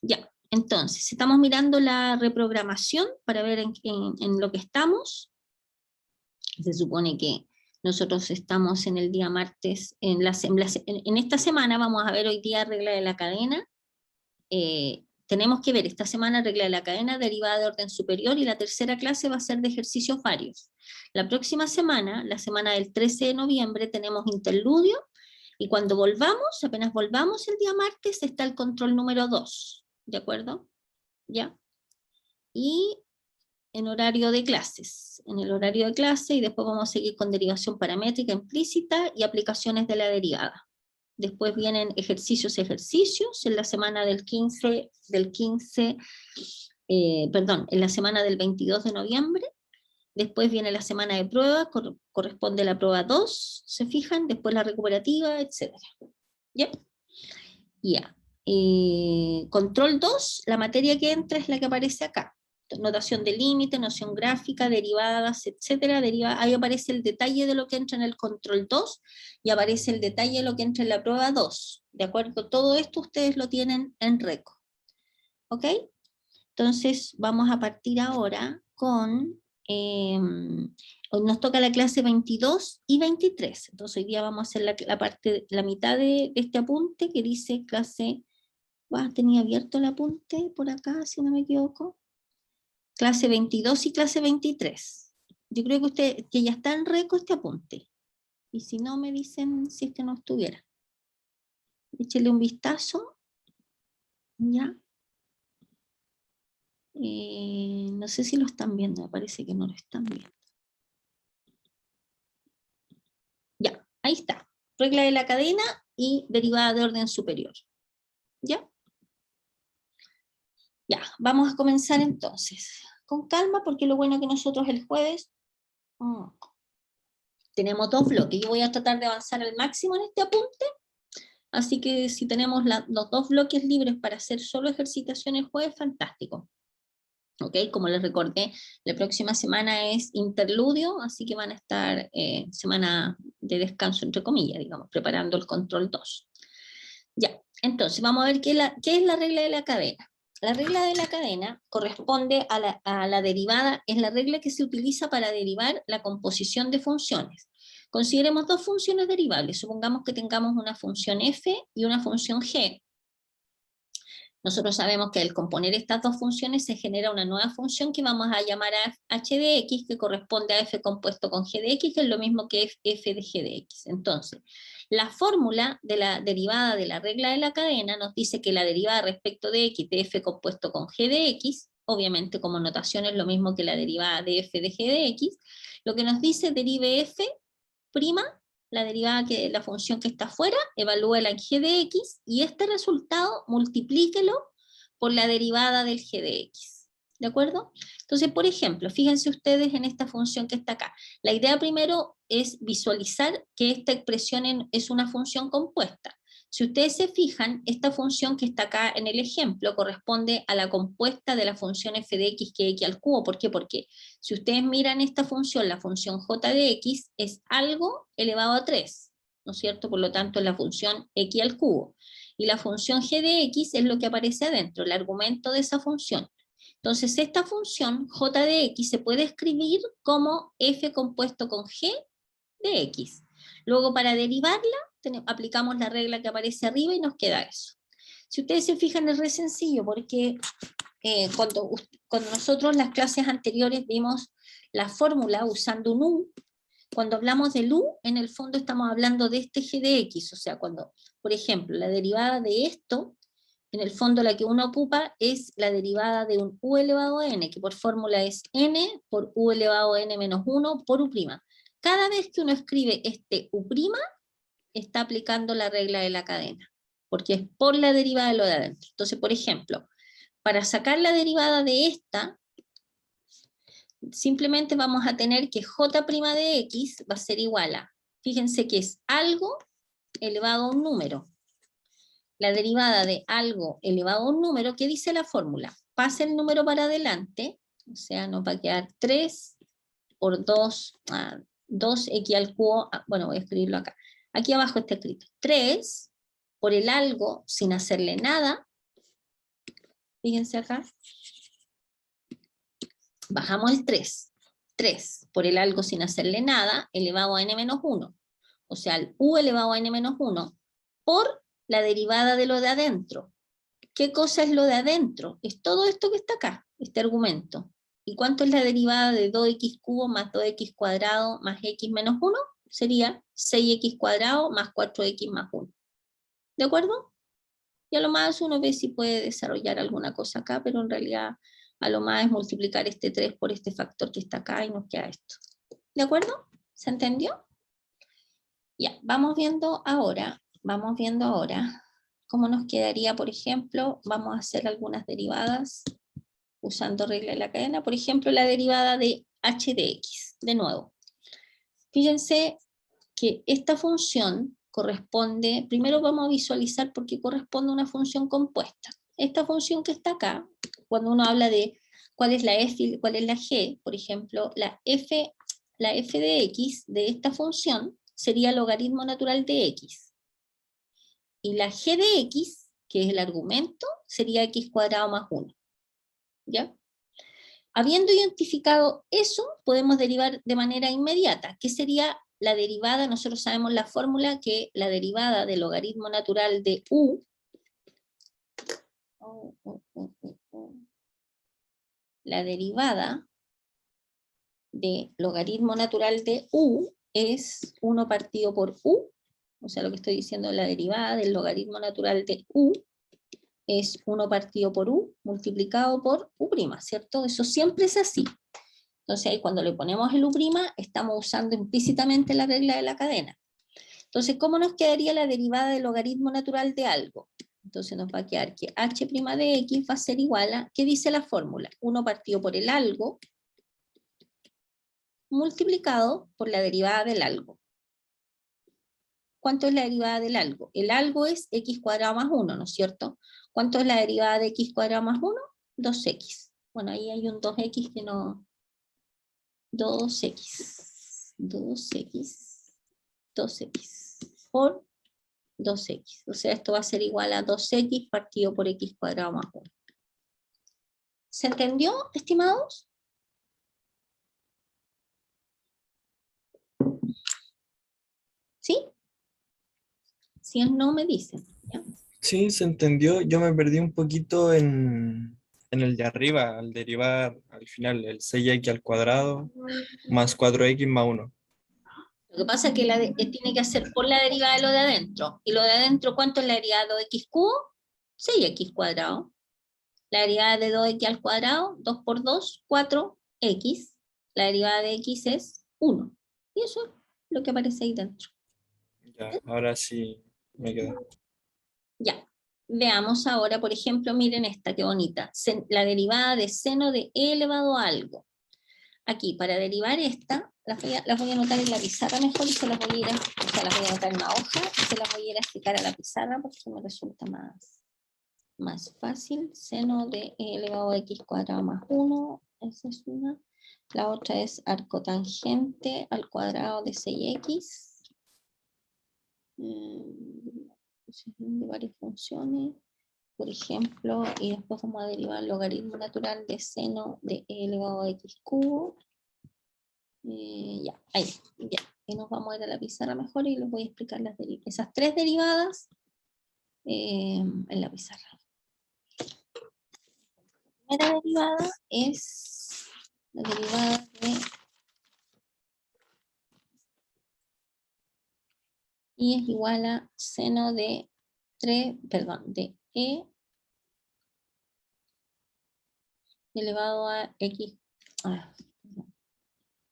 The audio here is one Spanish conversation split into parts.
Ya, entonces, estamos mirando la reprogramación para ver en lo que estamos. Se supone que nosotros estamos en el día martes, en esta semana vamos a ver hoy día regla de la cadena. Tenemos que ver esta semana regla de la cadena, derivada de orden superior, y la tercera clase va a ser de ejercicios varios. La próxima semana, la semana del 13 de noviembre, tenemos interludio, y cuando volvamos, apenas volvamos el día martes, está el control número 2, ¿de acuerdo? ¿Ya? Y en horario de clases, en el horario de clase, y después vamos a seguir con derivación paramétrica implícita y aplicaciones de la derivada. Después vienen ejercicios en la semana del 15, en la semana del 22 de noviembre. Después viene la semana de prueba, corresponde a la prueba 2, ¿se fijan? Después la recuperativa, etc. ¿Ya? Ya. Control 2, la materia que entra es la que aparece acá. Notación de límite, noción gráfica, derivadas, etcétera. Ahí aparece el detalle de lo que entra en el control 2 y aparece el detalle de lo que entra en la prueba 2. ¿De acuerdo? Todo esto ustedes lo tienen en RECO. ¿Ok? Entonces vamos a partir ahora con... hoy nos toca la clase 22 y 23. Entonces hoy día vamos a hacer la mitad de este apunte que dice clase... tenía abierto el apunte por acá, si no me equivoco. Clase 22 y clase 23. Yo creo que ya está en RECO este apunte. Y si no, me dicen si es que no estuviera. Échale un vistazo. Ya. No sé si lo están viendo, me parece que no lo están viendo. Ya, ahí está. Regla de la cadena y derivada de orden superior. ¿Ya? Ya, vamos a comenzar entonces. Con calma, porque lo bueno que nosotros el jueves tenemos 2 bloques. Yo voy a tratar de avanzar al máximo en este apunte, así que si tenemos los 2 bloques libres para hacer solo ejercitaciones jueves, fantástico. ¿Ok? Como les recordé, la próxima semana es interludio, así que van a estar semana de descanso, entre comillas, digamos, preparando el control 2. Ya, entonces vamos a ver qué es la regla de la cadena. La regla de la cadena corresponde a la derivada, es la regla que se utiliza para derivar la composición de funciones. Consideremos 2 funciones derivables, supongamos que tengamos una función f y una función g. Nosotros sabemos que al componer estas 2 funciones se genera una nueva función que vamos a llamar a h de x, que corresponde a f compuesto con g de x, que es lo mismo que f de g de x. Entonces, la fórmula de la derivada de la regla de la cadena nos dice que la derivada respecto de x de f compuesto con g de x, obviamente como notación es lo mismo que la derivada de f de g de x, lo que nos dice derive f', la derivada que la función que está afuera, evalúela en g de x, y este resultado multiplíquelo por la derivada del g de x. ¿De acuerdo? Entonces, por ejemplo, fíjense ustedes en esta función que está acá. La idea primero es visualizar que esta expresión es una función compuesta. Si ustedes se fijan, esta función que está acá en el ejemplo corresponde a la compuesta de la función f de x que es x al cubo. ¿Por qué? Porque si ustedes miran esta función, la función j de x es algo elevado a 3, ¿no es cierto? Por lo tanto, es la función x al cubo. Y la función g de x es lo que aparece adentro, el argumento de esa función. Entonces, esta función j de x se puede escribir como f compuesto con g de x. Luego, para derivarla, aplicamos la regla que aparece arriba y nos queda eso. Si ustedes se fijan, es re sencillo, porque cuando nosotros las clases anteriores vimos la fórmula usando un u, cuando hablamos del u, en el fondo estamos hablando de este g de x, o sea, cuando, por ejemplo, la derivada de esto, en el fondo la que uno ocupa es la derivada de un u elevado a n, que por fórmula es n por u elevado a n menos 1 por u'. Cada vez que uno escribe este u', está aplicando la regla de la cadena, porque es por la derivada de lo de adentro. Entonces, por ejemplo, para sacar la derivada de esta, simplemente vamos a tener que j' de x va a ser igual a, fíjense que es algo elevado a un número. La derivada de algo elevado a un número, ¿qué dice la fórmula? Pasa el número para adelante, o sea, nos va a quedar 3 por 2, 2x al cubo, bueno, voy a escribirlo acá. Aquí abajo está escrito 3 por el algo sin hacerle nada, Fíjense acá. Bajamos el 3. 3 por el algo sin hacerle nada, elevado a n menos 1. O sea, el u elevado a n menos 1 por la derivada de lo de adentro. ¿Qué cosa es lo de adentro? Es todo esto que está acá, este argumento. ¿Y cuánto es la derivada de 2x cubo más 2x cuadrado más x menos 1? Sería 6x cuadrado más 4x más 1. ¿De acuerdo? Y a lo más uno ve si puede desarrollar alguna cosa acá, pero en realidad a lo más es multiplicar este 3 por este factor que está acá y nos queda esto. ¿De acuerdo? ¿Se entendió? Ya, vamos viendo ahora cómo nos quedaría, por ejemplo, vamos a hacer algunas derivadas usando regla de la cadena, por ejemplo, la derivada de h de x, de nuevo. Fíjense que esta función corresponde, primero vamos a visualizar por qué corresponde a una función compuesta. Esta función que está acá, cuando uno habla de cuál es la f y cuál es la g, por ejemplo, la f de x de esta función sería logaritmo natural de x. Y la g de x, que es el argumento, sería x cuadrado más 1. ¿Ya? Habiendo identificado eso, podemos derivar de manera inmediata. ¿Qué sería la derivada? Nosotros sabemos la fórmula que la derivada del logaritmo natural de u, la derivada de logaritmo natural de u es 1 partido por u, o sea, lo que estoy diciendo, la derivada del logaritmo natural de u es 1 partido por u multiplicado por u', ¿cierto? Eso siempre es así. Entonces ahí cuando le ponemos el u', estamos usando implícitamente la regla de la cadena. Entonces, ¿cómo nos quedaría la derivada del logaritmo natural de algo? Entonces nos va a quedar que h' de x va a ser igual a, ¿qué dice la fórmula? 1 partido por el algo multiplicado por la derivada del algo. ¿Cuánto es la derivada del algo? El algo es x cuadrado más 1, ¿no es cierto? ¿Cuánto es la derivada de x cuadrado más 1? 2x. Bueno, ahí hay un 2x que no... 2x por 2x. O sea, esto va a ser igual a 2x partido por x cuadrado más 1. ¿Se entendió, estimados? ¿Sí? Si es no, me dicen. ¿Ya? Sí, se entendió. Yo me perdí un poquito en el de arriba, al derivar al final el 6x al cuadrado más 4x más 1. Lo que pasa es que tiene que hacer por la derivada de lo de adentro. ¿Y lo de adentro cuánto es la derivada de 2x cubo? 6x cuadrado. La derivada de 2x al cuadrado, 2 por 2, 4x. La derivada de x es 1. Y eso es lo que aparece ahí dentro. Ya, ahora sí me queda. Ya. Veamos ahora, por ejemplo, miren esta, qué bonita. La derivada de seno de e elevado a algo. Aquí, para derivar esta, las voy a anotar en la pizarra mejor y se las voy a ir las voy a anotar en una hoja y se las voy a ir a explicar a la pizarra porque me resulta más fácil. Seno de e elevado a x cuadrado más 1, esa es una. La otra es arcotangente al cuadrado de 6x. De varias funciones, por ejemplo, y después vamos a derivar el logaritmo natural de seno de e elevado a x cubo. Ya, ahí, ya. Y nos vamos a ir a la pizarra mejor y les voy a explicar esas tres derivadas en la pizarra. La primera derivada es la derivada de y es igual a seno de 3, perdón, de e elevado a x,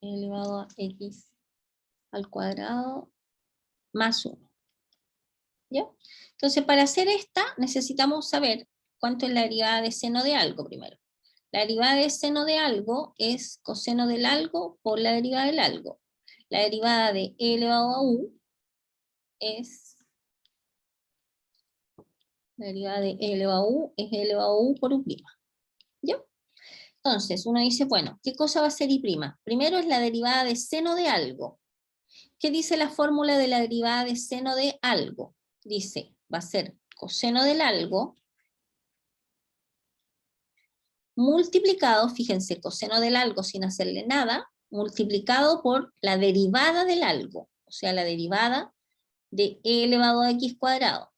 elevado a x al cuadrado más 1. ¿Ya? Entonces, para hacer esta, necesitamos saber cuánto es la derivada de seno de algo primero. La derivada de seno de algo es coseno del algo por la derivada del algo. La derivada de e elevado a u es... La derivada de e elevado a u es e elevado a u por u'. ¿Ya? Entonces, uno dice, bueno, ¿qué cosa va a ser i'? Primero es la derivada de seno de algo. ¿Qué dice la fórmula de la derivada de seno de algo? Dice, va a ser coseno del algo multiplicado, fíjense, coseno del algo sin hacerle nada, multiplicado por la derivada del algo, o sea, la derivada de e elevado a x cuadrado,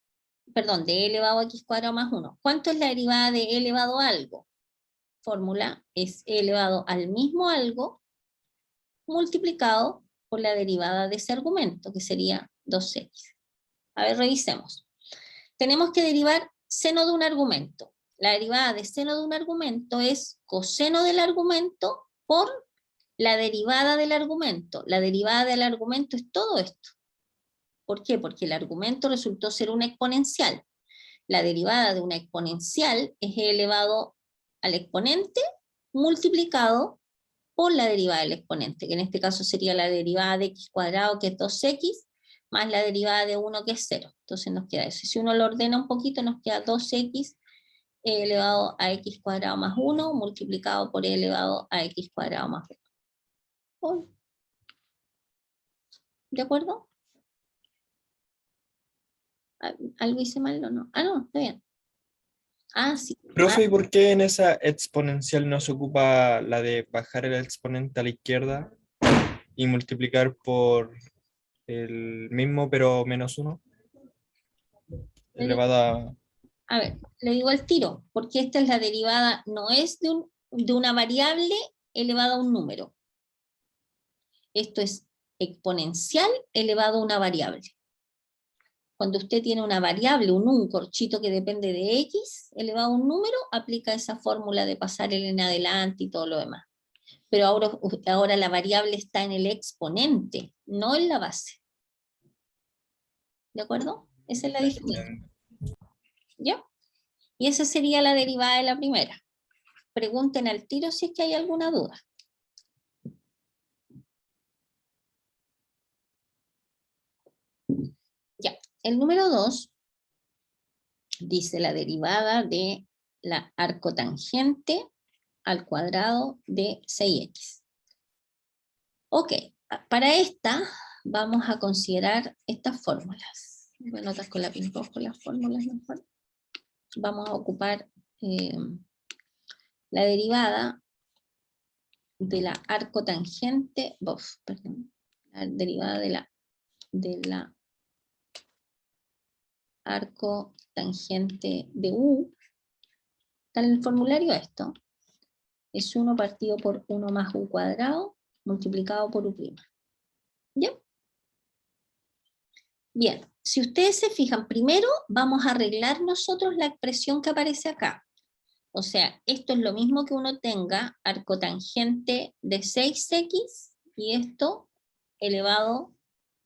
perdón, de e elevado a x cuadrado más 1. ¿Cuánto es la derivada de e elevado a algo? Fórmula es e elevado al mismo algo multiplicado por la derivada de ese argumento, que sería 2x. A ver, revisemos. Tenemos que derivar seno de un argumento. La derivada de seno de un argumento es coseno del argumento por la derivada del argumento. La derivada del argumento es todo esto. ¿Por qué? Porque el argumento resultó ser una exponencial. La derivada de una exponencial es e elevado al exponente multiplicado por la derivada del exponente, que en este caso sería la derivada de x cuadrado, que es 2x, más la derivada de 1, que es 0. Entonces nos queda eso. Si uno lo ordena un poquito, nos queda 2x elevado a x cuadrado más 1, multiplicado por e elevado a x cuadrado más 1. ¿De acuerdo? ¿Algo hice mal o no? Ah, no, está bien. Ah, sí. Profe, ¿y por qué en esa exponencial no se ocupa la de bajar el exponente a la izquierda y multiplicar por el mismo pero menos 1? Elevado A ver, le digo al tiro, porque esta es la derivada, no es de una variable elevada a un número. Esto es exponencial elevado a una variable. Cuando usted tiene una variable, un corchito que depende de x, elevado a un número, aplica esa fórmula de pasar el en adelante y todo lo demás. Pero ahora la variable está en el exponente, no en la base. ¿De acuerdo? Esa es la diferencia. ¿Ya? Y esa sería la derivada de la primera. Pregunten al tiro si es que hay alguna duda. Ya, el número 2 dice la derivada de la arcotangente al cuadrado de 6x. Ok, para esta vamos a considerar estas fórmulas. Voy a anotar con lápiz rojo las fórmulas mejor. Vamos a ocupar la derivada de la arcotangente, perdón, la derivada de la arcotangente de u. Está en el formulario esto. Es 1 partido por 1 más u cuadrado multiplicado por u'. ¿Ya? Bien, si ustedes se fijan, primero vamos a arreglar nosotros la expresión que aparece acá. O sea, esto es lo mismo que uno tenga arcotangente de 6x y esto elevado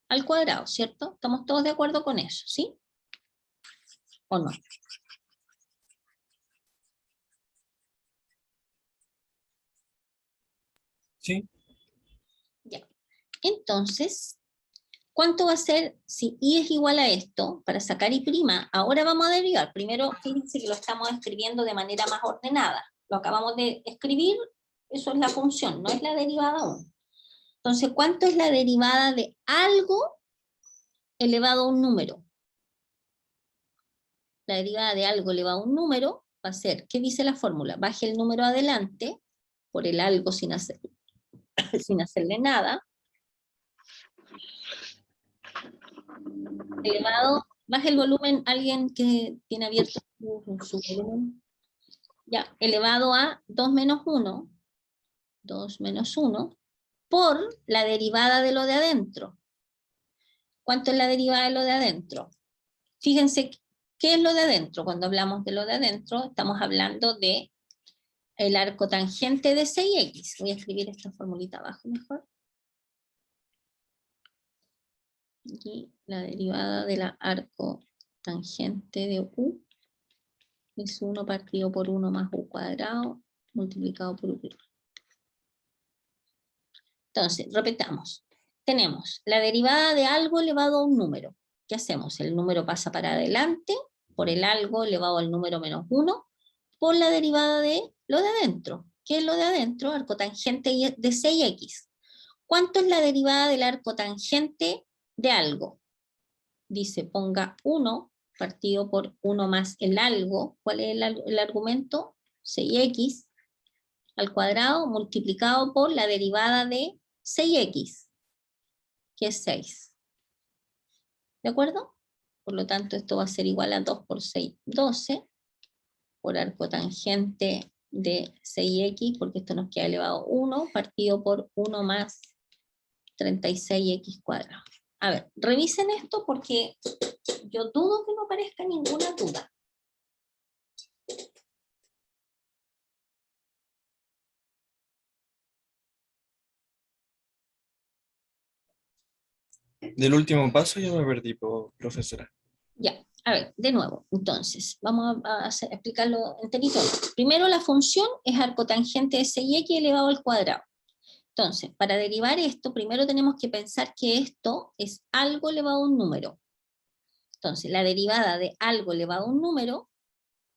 al cuadrado, ¿cierto? ¿Estamos todos de acuerdo con eso, sí? ¿O no? Sí. Ya. Entonces, ¿cuánto va a ser si i es igual a esto? Para sacar i', ahora vamos a derivar. Primero, fíjense que lo estamos escribiendo de manera más ordenada. Lo acabamos de escribir, eso es la función, no es la derivada aún. Entonces, ¿cuánto es la derivada de algo elevado a un número? La derivada de algo elevado a un número va a ser, ¿qué dice la fórmula? Baje el número adelante, por el algo sin hacerle nada, elevado, baje el volumen, alguien que tiene abierto su volumen, ya, elevado a 2 menos 1, 2 menos 1, por la derivada de lo de adentro. ¿Cuánto es la derivada de lo de adentro? Fíjense, ¿qué es lo de adentro? Cuando hablamos de lo de adentro, estamos hablando de el arcotangente de 6x. Voy a escribir esta formulita abajo mejor. Y la derivada de la arcotangente de u es 1 partido por 1 más u cuadrado multiplicado por u'. Entonces, repitamos. Tenemos la derivada de algo elevado a un número. ¿Qué hacemos? El número pasa para adelante por el algo elevado al número menos 1 por la derivada de lo de adentro. ¿Qué es lo de adentro? Arcotangente de 6x. ¿Cuánto es la derivada del arcotangente de algo? Dice, ponga 1 partido por 1 más el algo. ¿Cuál es el argumento? 6x al cuadrado multiplicado por la derivada de 6x, que es 6. ¿De acuerdo? Por lo tanto, esto va a ser igual a 2 por 6, 12, por arcotangente de 6x, porque esto nos queda elevado a 1, partido por 1 más 36x cuadrado. A ver, revisen esto porque yo dudo que no aparezca ninguna duda. Del último paso ya me perdí, profesora. Ya, a ver, de nuevo, entonces, vamos a explicarlo enterito. Primero, la función es arcotangente de 6x elevado al cuadrado. Entonces, para derivar esto, primero tenemos que pensar que esto es algo elevado a un número. Entonces, la derivada de algo elevado a un número,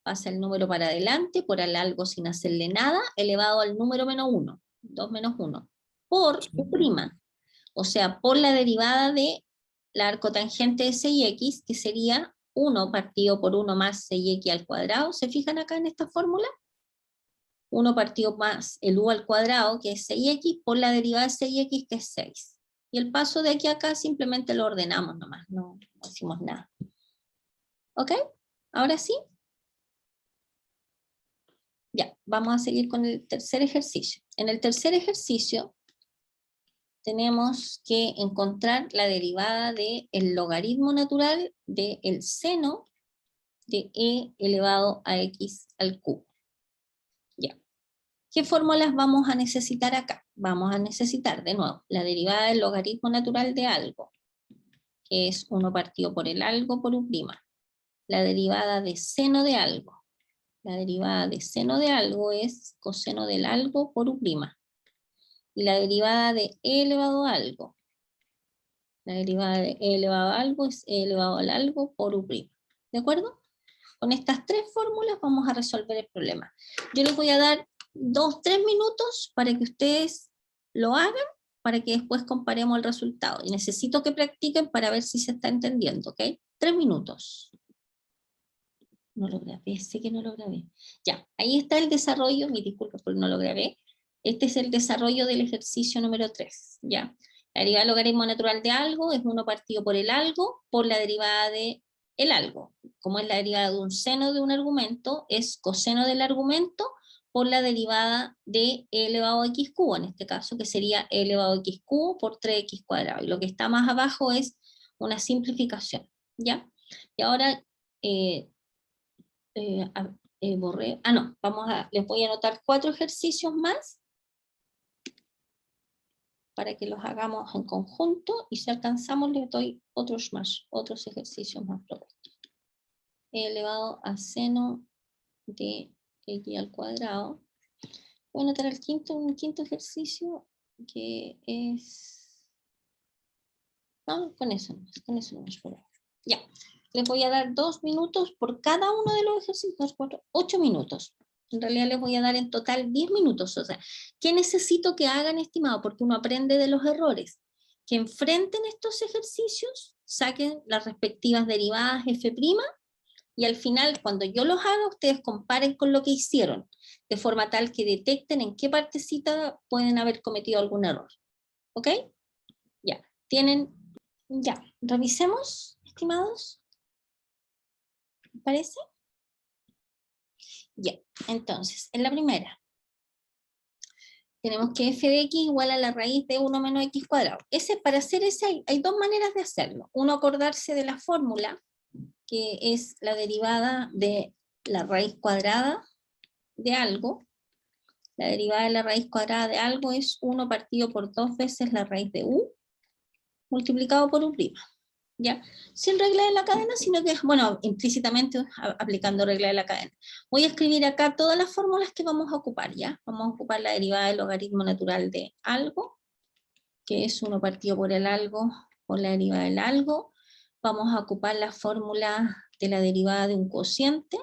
pasa el número para adelante, por el algo sin hacerle nada, elevado al número menos 1, 2 menos 1, por U', o sea, por la derivada de la arcotangente de 6x, que sería 1 partido por 1 más 6x al cuadrado. ¿Se fijan acá en esta fórmula? 1 partido más el u al cuadrado, que es 6x, por la derivada de 6x, que es 6. Y el paso de aquí a acá simplemente lo ordenamos nomás, no hicimos nada. ¿Ok? ¿Ahora sí? Ya, vamos a seguir con el tercer ejercicio. En el tercer ejercicio tenemos que encontrar la derivada del logaritmo natural del seno de e elevado a x al cubo. Ya. ¿Qué fórmulas vamos a necesitar acá? Vamos a necesitar, de nuevo, la derivada del logaritmo natural de algo, que es 1 partido por el algo por u'. La derivada de seno de algo. La derivada de seno de algo es coseno del algo por u'. Y la derivada de e elevado a algo. La derivada de e elevado a algo es e elevado al algo por u'. ¿De acuerdo? Con estas tres fórmulas vamos a resolver el problema. Yo les voy a dar 2-3 minutos para que ustedes lo hagan, para que después comparemos el resultado. Y necesito que practiquen para ver si se está entendiendo, ¿ok? 3 minutos. No lo grabé, sé que no lo grabé. Ya, ahí está el desarrollo, mi disculpa porque no lo grabé. Este es el desarrollo del ejercicio número 3, ¿ya? La derivada del logaritmo natural de algo es 1 partido por el algo, por la derivada de el algo. Como es la derivada de un seno de un argumento, es coseno del argumento por la derivada de e elevado a x cubo, en este caso, que sería e elevado a x cubo por 3x cuadrado. Y lo que está más abajo es una simplificación, ¿ya? Y ahora... borré, no, les voy a anotar 4 ejercicios más para que los hagamos en conjunto y si alcanzamos les doy otros ejercicios más propuestos. E elevado a seno de x al cuadrado. Voy a anotar un quinto ejercicio que es... No, con eso no es por ahora. Ya. Les voy a dar 2 minutos por cada uno de los ejercicios, 8 minutos. En realidad les voy a dar en total 10 minutos. O sea, ¿qué necesito que hagan, estimado? Porque uno aprende de los errores. Que enfrenten estos ejercicios, saquen las respectivas derivadas f', y al final, cuando yo los haga, ustedes comparen con lo que hicieron, de forma tal que detecten en qué partecita pueden haber cometido algún error. ¿Ok? Ya. Ya. Revisemos, estimados. ¿Parece? Ya, entonces, en la primera, tenemos que f de x igual a la raíz de 1 menos x cuadrado. Para hacer ese hay dos maneras de hacerlo. Uno, acordarse de la fórmula, que es la derivada de la raíz cuadrada de algo. La derivada de la raíz cuadrada de algo es 1 partido por 2 veces la raíz de u, multiplicado por u'. ¿Ya? Sin regla de la cadena, sino que, bueno, implícitamente aplicando regla de la cadena. Voy a escribir acá todas las fórmulas que vamos a ocupar, ¿ya? Vamos a ocupar la derivada del logaritmo natural de algo, que es 1 partido por el algo, por la derivada del algo. Vamos a ocupar la fórmula de la derivada de un cociente.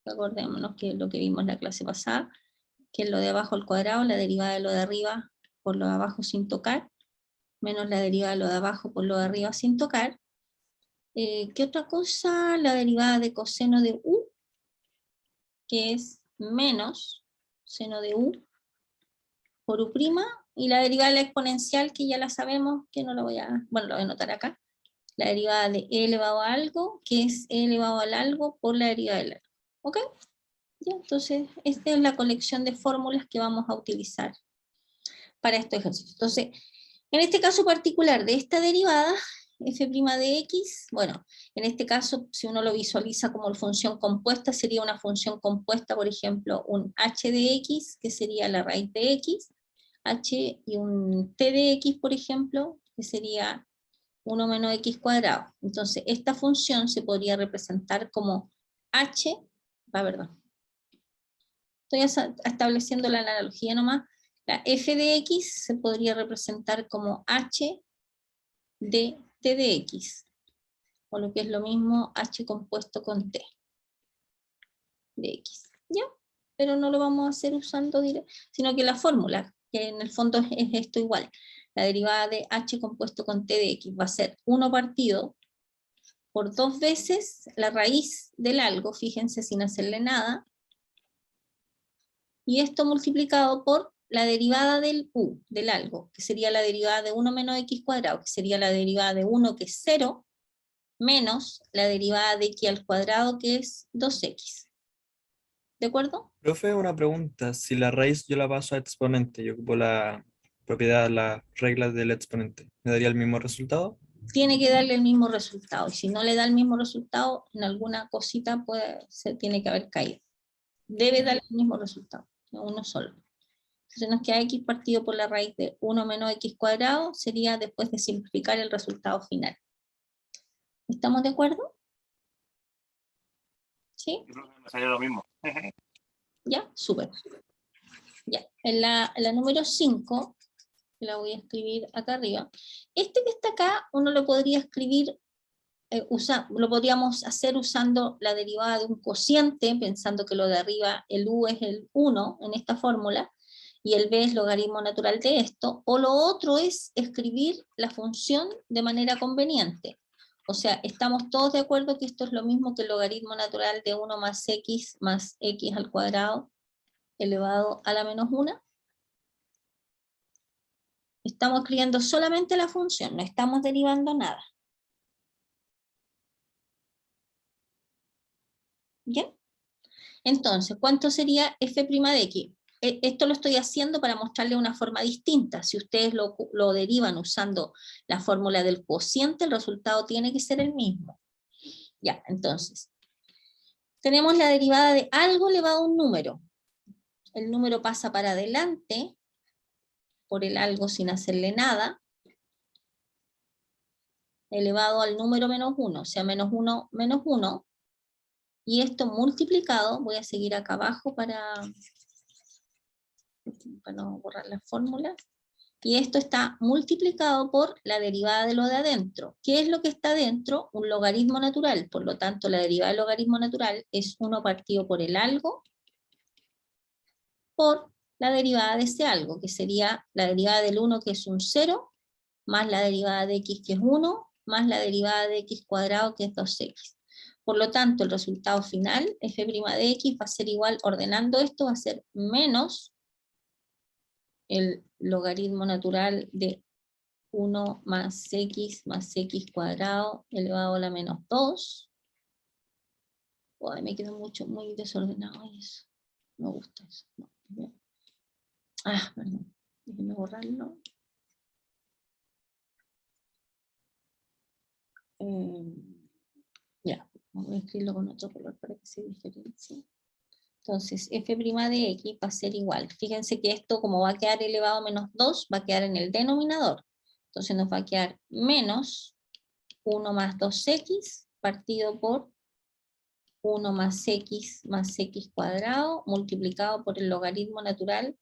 Acordémonos que es lo que vimos en la clase pasada, que es lo de abajo al cuadrado, la derivada de lo de arriba por lo de abajo sin tocar, menos la derivada de lo de abajo por lo de arriba sin tocar. ¿Qué otra cosa? La derivada de coseno de u, que es menos seno de u por u', y la derivada de la exponencial, que ya la sabemos, que no lo voy a, bueno, lo voy a anotar acá, la derivada de e elevado a algo, que es e elevado al algo por la derivada del algo. ¿Ok? Ya, entonces, esta es la colección de fórmulas que vamos a utilizar para este ejercicio. Entonces, en este caso particular de esta derivada, f' de x, bueno, en este caso, si uno lo visualiza como función compuesta, sería una función compuesta, por ejemplo, un h de x, que sería la raíz de x, h y un t de x, por ejemplo, que sería 1 menos x cuadrado. Entonces, esta función se podría representar como h, perdón, estoy estableciendo la analogía nomás, la f de x se podría representar como h de t de x, o lo que es lo mismo, h compuesto con t de x, ¿ya? Pero no lo vamos a hacer usando directo, sino que la fórmula, que en el fondo es esto igual, la derivada de h compuesto con t de x va a ser 1 partido por 2 veces la raíz del algo, fíjense sin hacerle nada, y esto multiplicado por la derivada del u, del algo, que sería la derivada de 1 menos x cuadrado, que sería la derivada de 1, que es 0, menos la derivada de x al cuadrado, que es 2x. ¿De acuerdo? Profe, una pregunta. Si la raíz yo la paso a exponente, yo ocupo la propiedad, las reglas del exponente, ¿me daría el mismo resultado? Tiene que darle el mismo resultado, y si no le da el mismo resultado, en alguna cosita se tiene que haber caído. Debe darle el mismo resultado, no uno solo. Entonces nos queda x partido por la raíz de 1 menos x cuadrado, sería después de simplificar el resultado final. ¿Estamos de acuerdo? ¿Sí? Me salió lo mismo. Ya, súper. Ya, en la número 5, que la voy a escribir acá arriba, este que está acá, uno lo podría escribir, lo podríamos hacer usando la derivada de un cociente, pensando que lo de arriba, el u es el 1 en esta fórmula, y el b es logaritmo natural de esto, o lo otro es escribir la función de manera conveniente. O sea, estamos todos de acuerdo que esto es lo mismo que el logaritmo natural de 1 más x al cuadrado elevado a la menos 1. Estamos escribiendo solamente la función, no estamos derivando nada. ¿Bien? Entonces, ¿cuánto sería f' de x? Esto lo estoy haciendo para mostrarle una forma distinta. Si ustedes lo derivan usando la fórmula del cociente, el resultado tiene que ser el mismo. Ya, entonces, tenemos la derivada de algo elevado a un número. El número pasa para adelante por el algo sin hacerle nada, elevado al número menos 1, o sea, menos 1 menos 1, y esto multiplicado, voy a seguir acá abajo para no borrar la fórmula, y esto está multiplicado por la derivada de lo de adentro. ¿Qué es lo que está adentro? Un logaritmo natural, por lo tanto la derivada del logaritmo natural es 1 partido por el algo por la derivada de ese algo, que sería la derivada del 1, que es un 0, más la derivada de x, que es 1, más la derivada de x cuadrado, que es 2x. Por lo tanto, el resultado final, f' de x, va a ser igual, ordenando esto, va a ser menos el logaritmo natural de 1 más x cuadrado elevado a la menos 2. Uy, me quedó muy desordenado eso. No me gusta eso. No. Perdón. Déjenme borrarlo. Ya, voy a escribirlo con otro color para que se diferencie. Entonces, f' de x va a ser igual. Fíjense que esto, como va a quedar elevado a menos 2, va a quedar en el denominador. Entonces nos va a quedar menos 1 más 2x partido por 1 más x cuadrado multiplicado por el logaritmo natural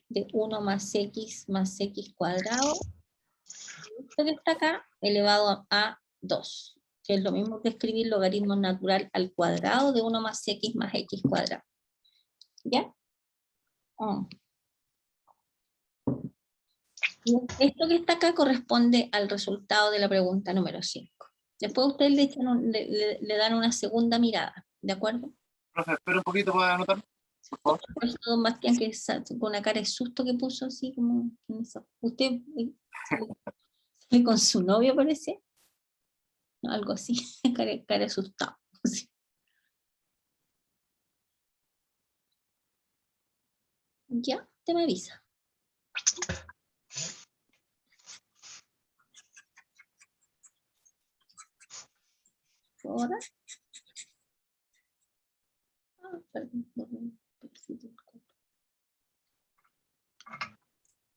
de 1 más x cuadrado. Esto que está acá elevado a 2, que es lo mismo que escribir logaritmo natural al cuadrado de 1 más x cuadrado. ¿Ya? Y esto que está acá corresponde al resultado de la pregunta número 5. Después ustedes le dan una segunda mirada, ¿de acuerdo? Profe, espera un poquito para anotar. Don Bastián, que con una cara de susto que puso así como usted con su novio parece, algo así, cara asustado. Sí. Ya, te me avisa. Ahora. Ah, perdón.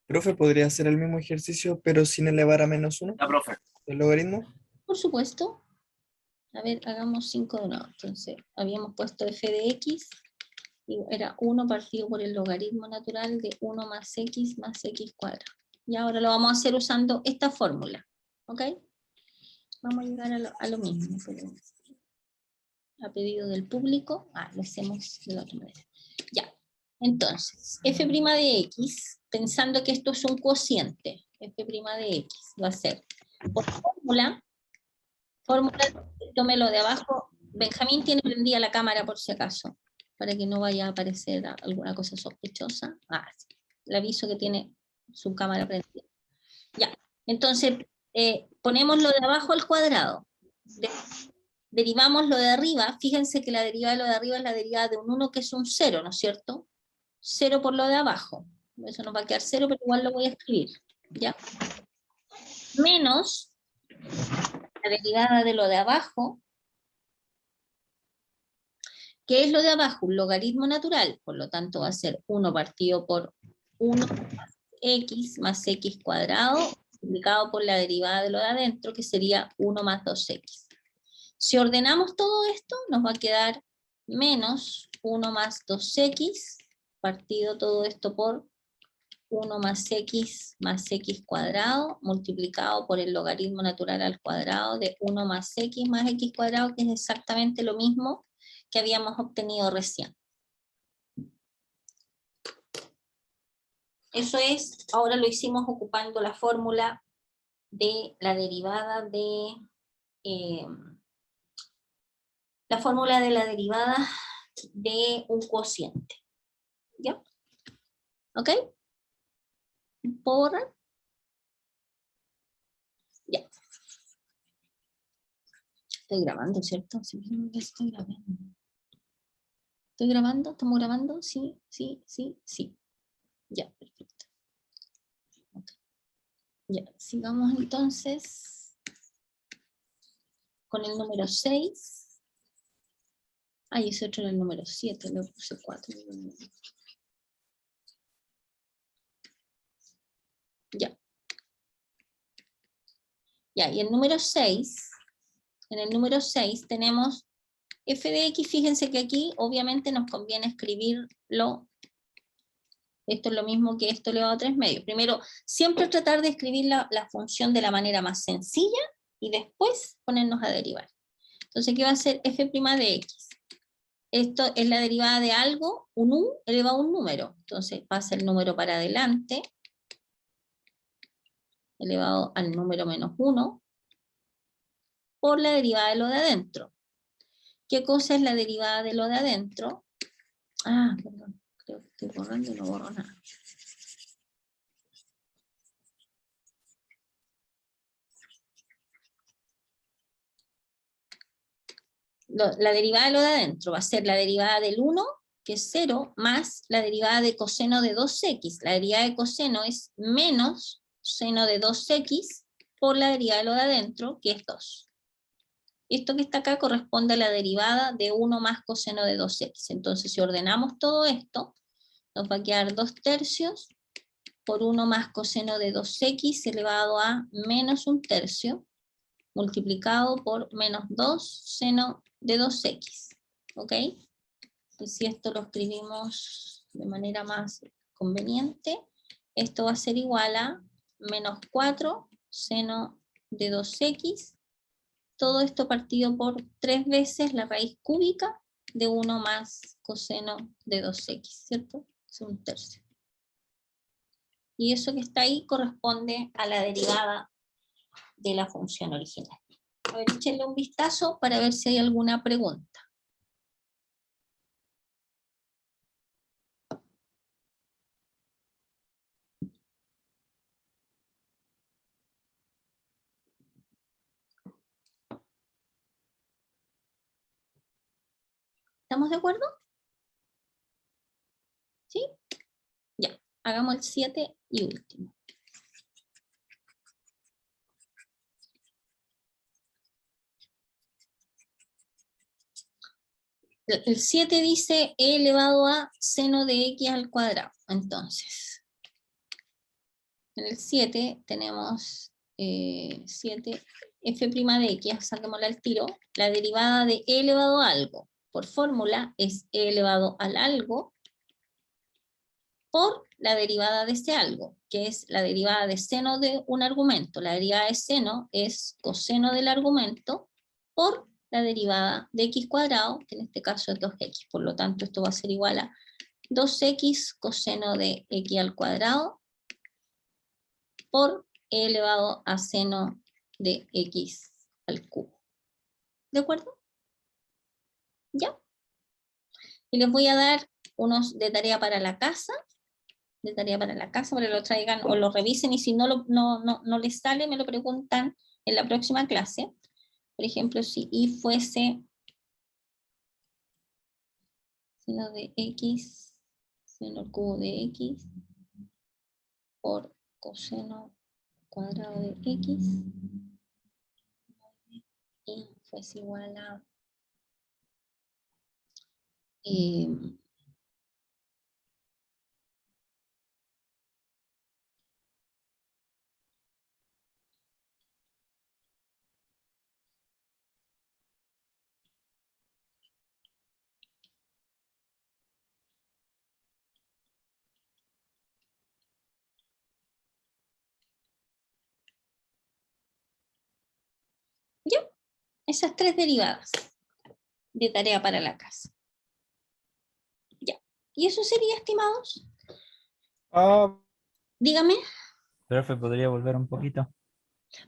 Profe, ¿podría hacer el mismo ejercicio, pero sin elevar a -1? Ya, profe. ¿El logaritmo? Por supuesto. A ver, hagamos 5 de nuevo. Entonces, habíamos puesto f de x, y era 1 partido por el logaritmo natural de 1 más x cuadrado. Y ahora lo vamos a hacer usando esta fórmula. ¿Ok? Vamos a llegar a lo mismo, pero a pedido del público. Lo hacemos de la otra manera. Ya. Entonces, f' de x, pensando que esto es un cociente, f' de x va a ser por fórmula, tómelo de abajo. Benjamín tiene prendida la cámara por si acaso, para que no vaya a aparecer alguna cosa sospechosa. Sí, le aviso que tiene su cámara prendida. Ya, entonces ponemos lo de abajo al cuadrado. Derivamos lo de arriba. Fíjense que la derivada de lo de arriba es la derivada de un 1, que es un 0, ¿no es cierto? 0 por lo de abajo. Eso nos va a quedar 0, pero igual lo voy a escribir. ¿Ya? Menos la derivada de lo de abajo. ¿Qué es lo de abajo? Un logaritmo natural, por lo tanto va a ser 1 partido por 1 más x cuadrado, multiplicado por la derivada de lo de adentro, que sería 1 más 2x. Si ordenamos todo esto, nos va a quedar menos 1 más 2x, partido todo esto por 1 más x cuadrado, multiplicado por el logaritmo natural al cuadrado de 1 más x cuadrado, que es exactamente lo mismo que habíamos obtenido recién. Eso es, ahora lo hicimos ocupando la fórmula de la derivada de un cociente. ¿Ya? ¿Ok? ¿Puedo borrar? Ya. Estoy grabando, ¿cierto? Sí, estoy grabando. ¿Estoy grabando? ¿Estamos grabando? Sí. Ya, perfecto. Okay. Ya, sigamos entonces con el número 6. Ese otro era el número 7, le puse 4. Ya. Ya, y el número 6, en el número 6 tenemos f de x. Fíjense que aquí obviamente nos conviene escribirlo. Esto es lo mismo que esto elevado a 3 medios. Primero, siempre tratar de escribir la función de la manera más sencilla y después ponernos a derivar. Entonces, ¿qué va a ser f' de x? Esto es la derivada de algo, un u elevado a un número. Entonces, pasa el número para adelante, elevado al número menos 1, por la derivada de lo de adentro. ¿Qué cosa es la derivada de lo de adentro? Perdón, creo que estoy borrando y no borro nada. La derivada de lo de adentro va a ser la derivada del 1, que es 0, más la derivada de coseno de 2x. La derivada de coseno es menos seno de 2x por la derivada de lo de adentro, que es 2. Esto que está acá corresponde a la derivada de 1 más coseno de 2x. Entonces, si ordenamos todo esto, nos va a quedar 2/3 por 1 más coseno de 2x elevado a menos 1/3, multiplicado por menos 2 seno de 2x. ¿Ok? Y si esto lo escribimos de manera más conveniente, esto va a ser igual a menos 4 seno de 2x, todo esto partido por 3 veces la raíz cúbica de 1 más coseno de 2x, ¿cierto? Es 1/3. Y eso que está ahí corresponde a la derivada de la función original. A ver, échenle un vistazo para ver si hay alguna pregunta. ¿Estamos de acuerdo? ¿Sí? Ya, hagamos el 7 y último. El 7 dice e elevado a seno de x al cuadrado. Entonces, en el 7 tenemos 7 f' de x, saquémosla al tiro, la derivada de e elevado a algo. Por fórmula es e elevado al algo por la derivada de ese algo, que es la derivada de seno de un argumento. La derivada de seno es coseno del argumento por la derivada de x cuadrado, que en este caso es 2x. Por lo tanto, esto va a ser igual a 2x coseno de x al cuadrado por e elevado a seno de x al cubo. ¿De acuerdo? ¿Ya? Y les voy a dar unos de tarea para la casa, para que lo traigan o lo revisen, y si no les sale, me lo preguntan en la próxima clase. Por ejemplo, si y fuese seno de x, seno al cubo de x, por coseno cuadrado de x, y fuese igual a ¿ya? Esas tres derivadas de tarea para la casa. Ya. ¿Y eso sería, estimados? Dígame. Profe, ¿podría volver un poquito?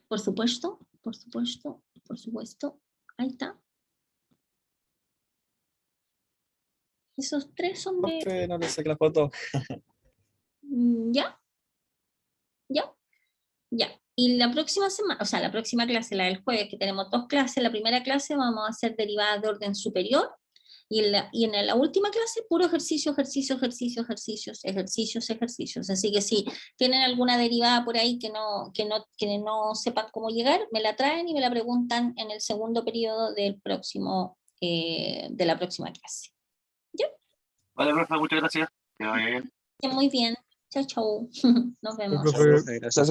Por supuesto, por supuesto, por supuesto. Ahí está. Esos tres son de... Profe, no le saqué la foto. ¿Ya? ¿Ya? Ya. Y la próxima semana, o sea, la próxima clase, la del jueves, que tenemos dos clases, la primera clase vamos a hacer derivadas de orden superior, y en la última clase, puro ejercicio, ejercicio, ejercicio, ejercicios, ejercicios, ejercicios. Así que si tienen alguna derivada por ahí que no sepan cómo llegar, me la traen y me la preguntan en el segundo periodo del próximo, de la próxima clase. ¿Ya? Vale, profe, muchas gracias. Que vaya bien. Muy bien. Chao, chao. Nos vemos. Profe, Gracias.